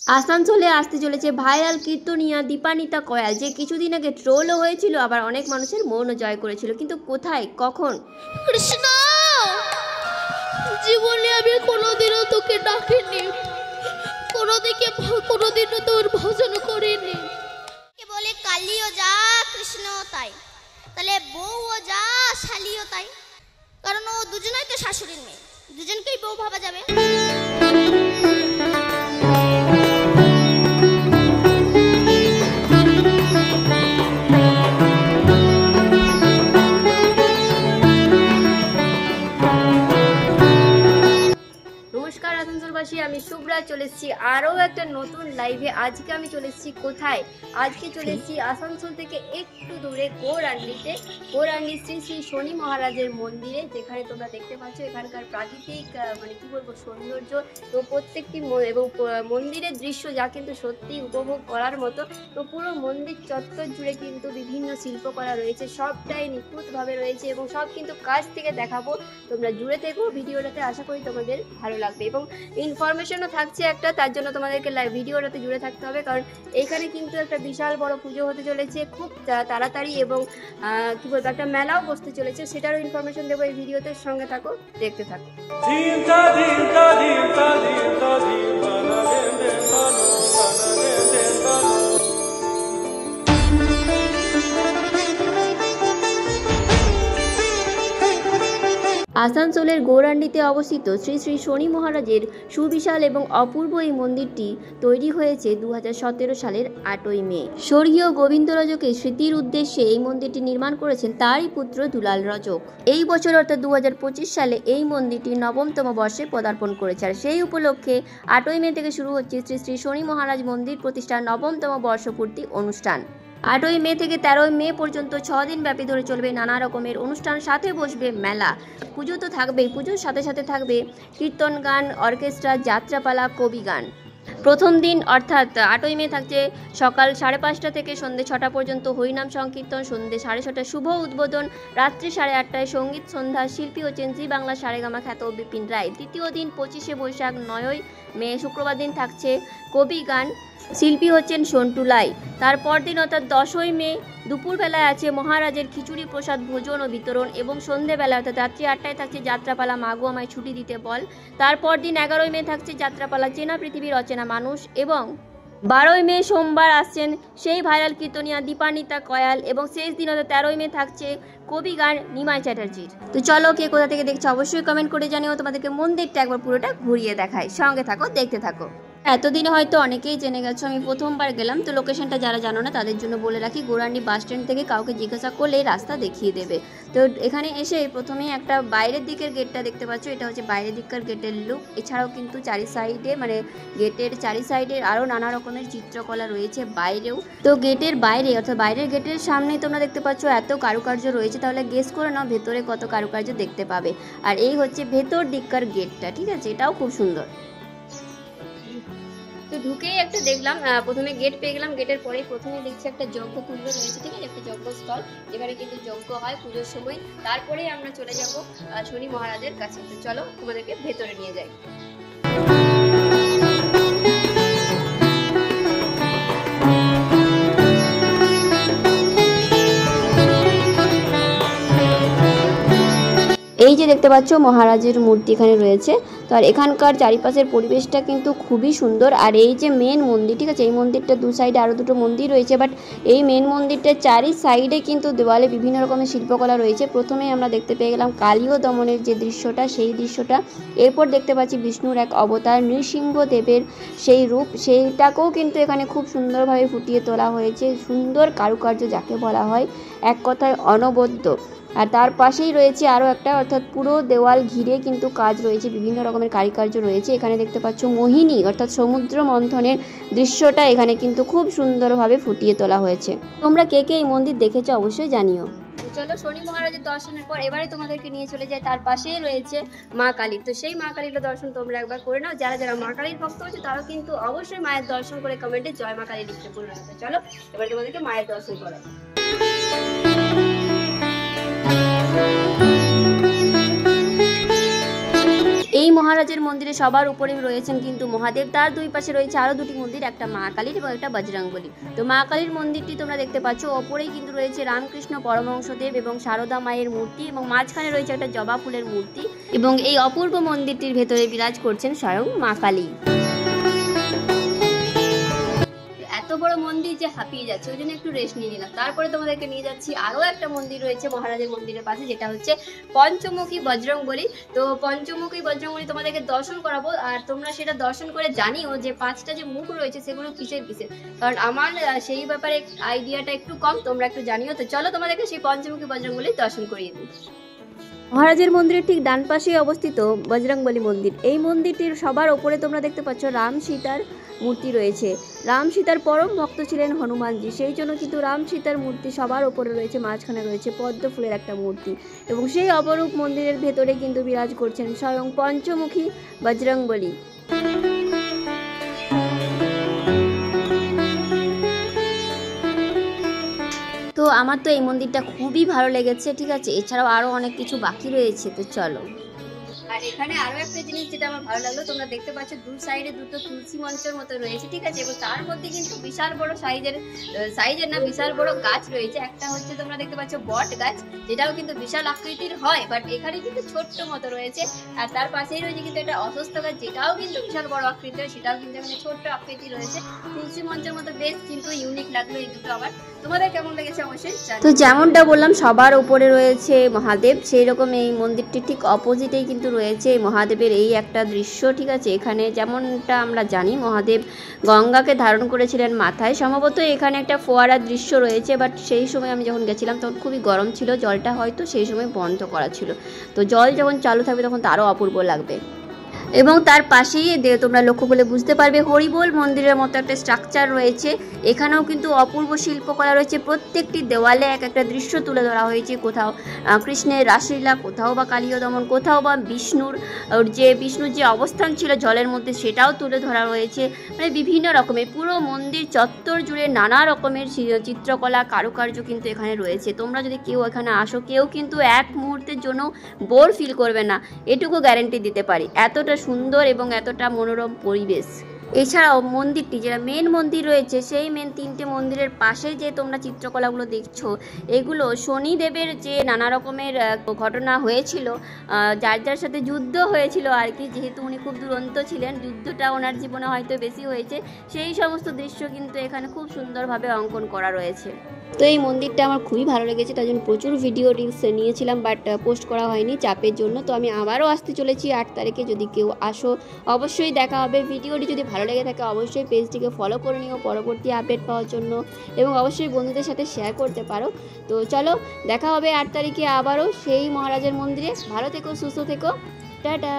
আসানসোলে আসতে চলেছে ভাইরাল কীর্তনিয়া দীপানিতা কয়াল, যে কিছুদিন আগে ট্রোলও হয়েছিল, আবার অনেক মানুষের মনও জয় করেছিল। কিন্তু কোথায়, কখন? কৃষ্ণ, জীবনে আমি কোনোদিনও তোকে ডাকিনি, কোনোদিনও তোর ভজন করিনি। বলে কালিও যা কৃষ্ণ তাই, তাহলে বউও যা শালিও তাই, কারণ ও দুজনেই তো শাশুড়ির মেয়ে, দুজনকেই বউ ভাবা যাবে। নমস্কার আসানসোলবাসী, আমি শুভ্রা চলে এসেছি আরও একটা নতুন লাইভে। আজকে আমি চলে এসেছি কোথায়? আজকে চলে এসেছি আসানসোল থেকে একটু দূরে গৌরাঙ্গিতে, গৌরাঙ্গি শ্রী শ্রী শনি মহারাজের মন্দিরে, যেখানে তোমরা দেখতে পাচ্ছ এখানকার প্রাকৃতিক মানে কি বলবো সৌন্দর্য তো প্রত্যেকটি এবং মন্দিরের দৃশ্য যা কিন্তু সত্যি উপভোগ করার মতো। তো পুরো মন্দির চত্বর জুড়ে কিন্তু বিভিন্ন শিল্পকলা রয়েছে, সবটাই নিখুঁতভাবে রয়েছে এবং সব কিন্তু কাছ থেকে দেখাবো। তোমরা জুড়ে থেকো ভিডিওটাতে, আশা করি তোমাদের ভালো লাগবে এবং ইনফরমেশনও থাকছে একটা, তার জন্য তোমাদেরকে ভিডিওটাতে জুড়ে থাকতে হবে, কারণ এখানে কিন্তু একটা বিশাল বড় পুজো হতে চলেছে খুব তাড়াতাড়ি এবং কি বলবো একটা মেলাও বসতে চলেছে, সেটারও ইনফরমেশন দেবো এই ভিডিওতে। সঙ্গে থাকো, দেখতে থাকো। আসানসোলের গৌরাঙ্গিতে অবস্থিত শ্রী শ্রী শনি মহারাজের সুবিশাল এবং অপূর্ব এই মন্দিরটি তৈরি হয়েছে 2017 সালের 8ই মে। স্বর্গীয় গোবিন্দ রজকের স্মৃতির উদ্দেশ্যে এই মন্দিরটি নির্মাণ করেছেন তারই পুত্র দুলাল রজক। এই বছর অর্থাৎ 2025 সালে এই মন্দিরটি 9তম বর্ষে পদার্পণ করেছে, আর সেই উপলক্ষে 8ই মে থেকে শুরু হচ্ছে শ্রী শ্রী শনি মহারাজ মন্দির প্রতিষ্ঠার 9তম বর্ষপূর্তি অনুষ্ঠান। 8ই মে থেকে 13ই মে পর্যন্ত 6 দিন ব্যাপী ধরে চলবে নানা রকমের অনুষ্ঠান, সাথে বসবে মেলা। পুজো তো থাকবেই, পুজোর সাথে সাথে থাকবে কীর্তন গান, অর্কেস্ট্রা, যাত্রাপালা, কবি গান। প্রথম দিন অর্থাৎ 8ই মে থাকছে সকাল 5:30 থেকে সন্ধ্যে 6টা পর্যন্ত হরিনাম সংকীর্তন, সন্ধ্যে 6:30 শুভ উদ্বোধন, রাত্রি 8:30টায় সঙ্গীত সন্ধ্যা। শিল্পী হচ্ছেন জি বাংলা সারেগামা খ্যাত বিপিন রায়। দ্বিতীয় দিন 25শে বৈশাখ 9ই মে শুক্রবার দিন থাকছে কবি গান, শিল্পী হচ্ছেন সন্টু লাই। তারপর দিন অর্থাৎ 10ই মে দুপুরবেলায় আছে মহারাজের খিচুড়ি প্রসাদ ভোজন ও বিতরণ এবং সন্ধ্যেবেলা অর্থাৎ রাত্রি 8টায় থাকছে যাত্রাপালা মাগো আমায় ছুটি দিতে বল। তারপর দিন 11ই মে থাকছে যাত্রাপালা চেনা পৃথিবীর অচেনা মানুষ এবং 12ই মে সোমবার আসছেন সেই ভাইরাল কীর্তনিয়া দীপানিতা কয়াল এবং শেষ দিন অর্থাৎ 13ই মে থাকছে কবি গান নিমাই চ্যাটার্জির। তো চলো, কে কোথা থেকে দেখছো অবশ্যই কমেন্ট করে জানিও, তোমাদেরকে মন্দিরটা একবার পুরোটা ঘুরিয়ে দেখায়। সঙ্গে থাকো, দেখতে থাকো। এতদিনে হয়তো অনেকেই জেনে গেছো, আমি প্রথমবার গেলাম, তো লোকেশনটা যারা জানো না তাদের জন্য বলে রাখি। গৌরাঙ্গি বাস স্ট্যান্ড থেকে কাউকে জিজ্ঞাসা করলেই রাস্তা দেখিয়ে দেবে। তো এখানে এসে প্রথমেই একটা বাইরের দিকের গেটটা দেখতে পাচ্ছ, এটা হচ্ছে বাইরের দিককার গেটের লুক। এছাড়াও কিন্তু চারি সাইডে মানে গেটের চারি সাইডে আরও নানা রকমের চিত্রকলা রয়েছে বাইরেও। তো গেটের বাইরে অর্থাৎ বাইরের গেটের সামনে তোমরা দেখতে পাচ্ছ এত কারুকার্য রয়েছে, তাহলে গেস করে নাও ভেতরে কত কারুকার্য দেখতে পাবে। আর এই হচ্ছে ভেতর দিককার গেটটা, ঠিক আছে, এটাও খুব সুন্দর। তো ঢুকেই একটা দেখলাম, প্রথমে গেট পেয়ে গেলাম, গেটের পরে প্রথমে দেখছি একটা যজ্ঞ কুণ্ড রয়েছে, ঠিক আছে, একটা যজ্ঞস্থল যেখানে কিন্তু যজ্ঞ হয় পুজোর সময়। তারপরেই আমরা চলে যাব শনি মহারাজের কাছে। তো চলো তোমাদেরকে ভেতরে নিয়ে যাই। এই যে দেখতে পাচ্ছ মহারাজের মূর্তি এখানে রয়েছে। তো আর এখানকার চারিপাশের পরিবেশটা কিন্তু খুবই সুন্দর। আর এই যে মেন মন্দির, ঠিক আছে, এই মন্দিরটা দু সাইডে আরও দুটো মন্দির রয়েছে, বাট এই মেন মন্দিরটার চারি সাইডে কিন্তু দেওয়ালে বিভিন্ন রকমের শিল্পকলা রয়েছে। প্রথমেই আমরা দেখতে পেয়ে গেলাম কালীয় দমনের যে দৃশ্যটা, সেই দৃশ্যটা। এরপর দেখতে পাচ্ছি বিষ্ণুর এক অবতার নৃসিংহদেবের সেই রূপ, সেইটাকেও কিন্তু এখানে খুব সুন্দরভাবে ফুটিয়ে তোলা হয়েছে। সুন্দর কারুকার্য যাকে বলা হয়, এক কথায় অনবদ্য। আর তার পাশেই রয়েছে আরও একটা, অর্থাৎ পুরো দেওয়াল ঘিরে কিন্তু কাজ রয়েছে, বিভিন্ন রকমের কারুকার্য রয়েছে। এখানে দেখতে পাচ্ছ মোহিনী অর্থাৎ সমুদ্র মন্থনের দৃশ্যটা এখানে কিন্তু খুব সুন্দরভাবে ফুটিয়ে তোলা হয়েছে। তোমরা কে কে এই মন্দির দেখেছো অবশ্যই জানিও। চলো শনি মহারাজের দর্শনের পর এবারে তোমাদেরকে নিয়ে চলে যায় তার পাশেই রয়েছে মা কালী। তো সেই মা কালীর দর্শন তোমরা একবার করে নাও। যারা যারা মা কালীর ভক্ত হচ্ছে তারাও কিন্তু অবশ্যই মায়ের দর্শন করে কমেন্টে জয় মা কালী লিখতে ভুলো না। চলো এবার তোমাদেরকে মায়ের দর্শন করাবো। এই মহারাজের মন্দিরে সবার উপরে রয়েছেন কিন্তু মহাদেব, তার দুই পাশে রয়েছে আরো দুটি মন্দির, একটা মা কালীর এবং একটা বজরংবলী। তো মা কালীর মন্দিরটি তোমরা দেখতে পাচ্ছ, ওপরেই কিন্তু রয়েছে রামকৃষ্ণ পরমহংসদেব এবং শারদা মায়ের মূর্তি এবং মাঝখানে রয়েছে একটা জবা ফুলের মূর্তি এবং এই অপূর্ব মন্দিরটির ভেতরে বিরাজ করছেন স্বয়ং মা কালী। এত বড় মন্দির যে হাঁপিয়ে যাচ্ছে, ওই জন্য একটু রেস্ট নিয়ে নিলাম। তারপরে তোমাদেরকে নিয়ে যাচ্ছি আরো একটা মন্দির রয়েছে মহারাজের মন্দিরের পাশে, যেটা হচ্ছে পঞ্চমুখী বজরংবলী। তো পঞ্চমুখী বজরংবলী তোমাদেরকে দর্শন করাবো, আর তোমরা সেটা দর্শন করে জানিও যে 5টা যে মুখ রয়েছে সেগুলো কিসের কিসের, কারণ আমার সেই ব্যাপারে আইডিয়াটা একটু কম, তোমরা একটু জানিও। তো চলো তোমাদেরকে সেই পঞ্চমুখী বজরংবলীর দর্শন করিয়ে দিই। মহারাজের মন্দিরের ঠিক ডান পাশেই অবস্থিত বজরংবলী মন্দির। এই মন্দিরটির সবার ওপরে তোমরা দেখতে পাচ্ছ রাম সীতার মূর্তি রয়েছে। রাম সীতার পরম ভক্ত ছিলেন হনুমানজি, সেই জন্য কিন্তু রাম সীতার মূর্তি সবার ওপরে রয়েছে। মাঝখানে রয়েছে পদ্ম ফুলের একটা মূর্তি এবং সেই অপরূপ মন্দিরের ভেতরে কিন্তু বিরাজ করছেন স্বয়ং পঞ্চমুখী বজরংবলী। তো আমার তো এই মন্দিরটা খুবই ভালো লেগেছে, ঠিক আছে। এছাড়াও আরো অনেক কিছু বাকি রয়েছে, তো চলো। আর এখানে আরো একটা জিনিস যেটা আমার ভালো লাগলো, তোমরা দেখতে পাচ্ছ দু সাইডে দুটো তুলসী মঞ্চের মতো রয়েছে, ঠিক আছে, এবং তার মধ্যে কিন্তু বিশাল বড় সাইজের না বিশাল বড় গাছ রয়েছে। একটা হচ্ছে তোমরা দেখতে পাচ্ছ বট গাছ, যেটাও কিন্তু বিশাল আকৃতির হয়, বাট এখানে কিন্তু ছোট্ট মতো রয়েছে। আর তার পাশেই রয়েছে কিন্তু একটা অসুস্থ গাছ, যেটাও কিন্তু বিশাল বড় আকৃতির, সেটাও কিন্তু এখানে ছোট্ট আকৃতি রয়েছে। তুলসী মঞ্চের মতো বেশ কিন্তু ইউনিক লাগলো এই দুটো। আমার তোমাদের কেমন লেগেছে অবশ্যই। তো যেমনটা বললাম সবার উপরে রয়েছে মহাদেব, সেই রকম এই মন্দিরটি ঠিক অপোজিটেই কিন্তু রয়েছে মহাদেবের এই একটা দৃশ্য, ঠিক আছে। এখানে যেমনটা আমরা জানি মহাদেব গঙ্গাকে ধারণ করেছিলেন মাথায়, সম্ভবত এখানে একটা ফোয়ারার দৃশ্য রয়েছে, বাট সেই সময় আমি যখন গেছিলাম তখন খুবই গরম ছিল, জলটা হয়তো সেই সময় বন্ধ করা ছিল। তো জল যখন চালু থাকবে তখন তো আরও অপূর্ব লাগবে। এবং তার পাশেই তোমরা লক্ষ্য করলে বুঝতে পারবে হরিবোল মন্দিরের মতো একটা স্ট্রাকচার রয়েছে। এখানেও কিন্তু অপূর্ব শিল্পকলা রয়েছে, প্রত্যেকটি দেওয়ালে এক একটা দৃশ্য তুলে ধরা হয়েছে। কোথাও কৃষ্ণের রাসলীলা, কোথাও বা কালীয় দমন, কোথাও বা বিষ্ণুর যে অবস্থান ছিল জলের মধ্যে সেটাও তুলে ধরা রয়েছে। মানে বিভিন্ন রকমের পুরো মন্দির চত্বর জুড়ে নানা রকমের চিত্রকলা কারুকার্য কিন্তু এখানে রয়েছে। তোমরা যদি কেউ এখানে আসো, কেউ কিন্তু এক মুহূর্তের জন্য বোর ফিল করবে না, এটুকু গ্যারান্টি দিতে পারি। এতটা সুন্দর এবং এতটা মনোরম পরিবেশ। এছাড়াও মন্দিরটি যেটা মেন মন্দির রয়েছে, সেই মেন 3টে মন্দিরের পাশে যে তোমরা চিত্রকলাগুলো দেখছো, এগুলো শনিদেবের যে নানা রকমের ঘটনা হয়েছিল, যার যার সাথে যুদ্ধ হয়েছিল আর কি, যেহেতু উনি খুব দুরন্ত ছিলেন, যুদ্ধটা ওনার জীবনে হয়তো বেশি হয়েছে, সেই সমস্ত দৃশ্য কিন্তু এখানে খুব সুন্দরভাবে অঙ্কন করা রয়েছে। তো এই মন্দিরটা আমার খুবই ভালো লেগেছে, তার জন্য প্রচুর ভিডিও রিলস নিয়েছিলাম, বাট পোস্ট করা হয়নি চাপের জন্য। তো আমি আবারও আসতে চলেছি 8 তারিখে, যদি কেউ আসো অবশ্যই দেখা হবে। ভিডিওটি যদি ভালো লেগে থাকে অবশ্যই পেজটিকে ফলো করে নিও পরবর্তী আপডেট পাওয়ার জন্য, এবং অবশ্যই বন্ধুদের সাথে শেয়ার করতে পারো। তো চলো দেখা হবে 8 তারিখে আবারও সেই মহারাজের মন্দিরে। ভালো থেকো, সুস্থ থেকো, টাটা।